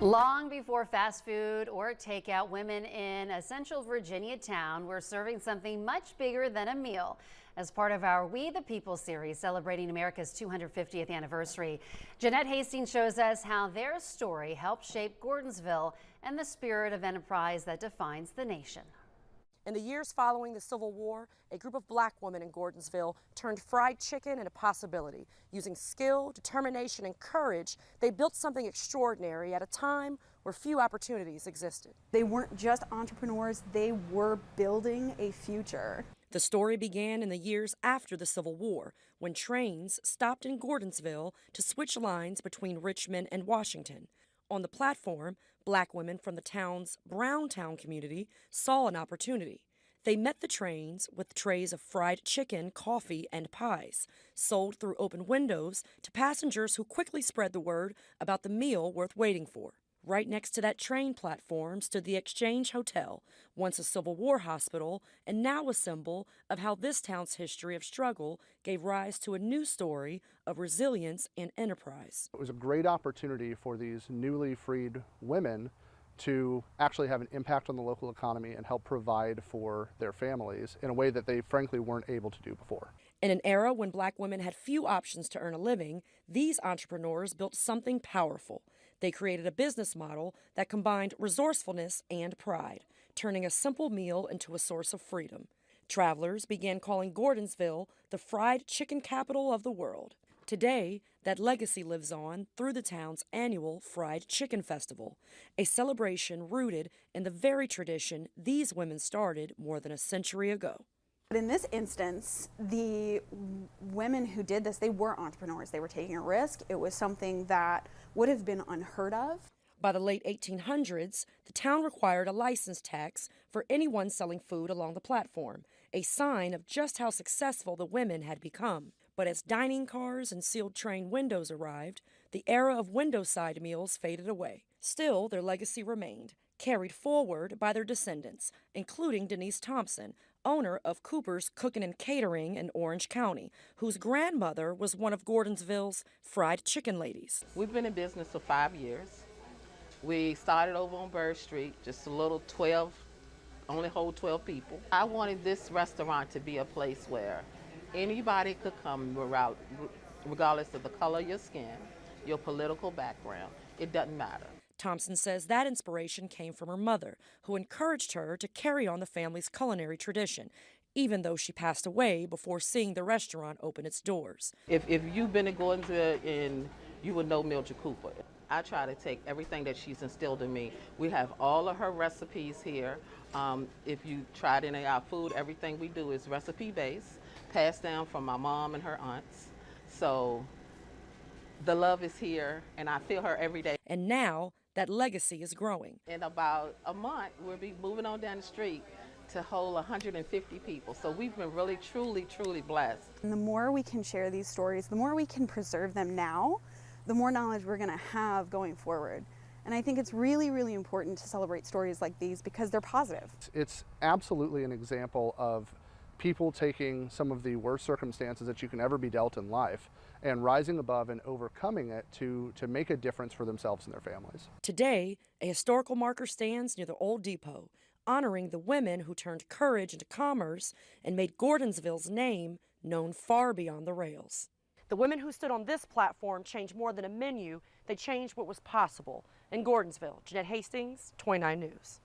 Long before fast food or takeout, women in a central Virginia town were serving something much bigger than a meal. As part of our We the People series celebrating America's 250th anniversary, Jeanette Hastings shows us how their story helped shape Gordonsville and the spirit of enterprise that defines the nation. In the years following the Civil War, a group of black women in Gordonsville turned fried chicken into a possibility. Using skill, determination, and courage, they built something extraordinary at a time where few opportunities existed. They weren't just entrepreneurs, they were building a future. The story began in the years after the Civil War, when trains stopped in Gordonsville to switch lines between Richmond and Washington. On the platform, black women from the town's Browntown community saw an opportunity. They met the trains with trays of fried chicken, coffee, and pies, sold through open windows to passengers who quickly spread the word about the meal worth waiting for. Right next to that train platform stood the Exchange Hotel, once a Civil War hospital, and now a symbol of how this town's history of struggle gave rise to a new story of resilience and enterprise. It was a great opportunity for these newly freed women to actually have an impact on the local economy and help provide for their families in a way that they frankly weren't able to do before. In an era when black women had few options to earn a living, these entrepreneurs built something powerful. They created a business model that combined resourcefulness and pride, turning a simple meal into a source of freedom. Travelers began calling Gordonsville the fried chicken capital of the world. Today, that legacy lives on through the town's annual Fried Chicken Festival, a celebration rooted in the very tradition these women started more than a century ago. But in this instance, the women who did this, they were entrepreneurs. They were taking a risk. It was something that would have been unheard of. By the late 1800s, the town required a license tax for anyone selling food along the platform, a sign of just how successful the women had become. But as dining cars and sealed train windows arrived, the era of window-side meals faded away. Still, their legacy remained, carried forward by their descendants, including Denise Thompson, owner of Cooper's Cooking and Catering in Orange County, whose grandmother was one of Gordonsville's fried chicken ladies. We've been in business for 5 years. We started over on Bird Street, just a little 12, only hold 12 people. I wanted this restaurant to be a place where anybody could come regardless of the color of your skin, your political background. It doesn't matter. Thompson says that inspiration came from her mother, who encouraged her to carry on the family's culinary tradition, even though she passed away before seeing the restaurant open its doors. If you've been to Gordonsville, you would know Mildred Cooper. I try to take everything that she's instilled in me. We have all of her recipes here. If you tried any of our food, everything we do is recipe-based, passed down from my mom and her aunts. So the love is here, and I feel her every day. And now, that legacy is growing. In about a month, we'll be moving on down the street to hold 150 people. So we've been really, truly blessed. And the more we can share these stories, the more we can preserve them now, the more knowledge we're going to have going forward. And I think it's really, really important to celebrate stories like these because they're positive. It's absolutely an example of people taking some of the worst circumstances that you can ever be dealt in life and rising above and overcoming it to make a difference for themselves and their families. Today, a historical marker stands near the old depot, honoring the women who turned courage into commerce and made Gordonsville's name known far beyond the rails. The women who stood on this platform changed more than a menu, they changed what was possible. In Gordonsville, Jeanette Hastings, 29 News.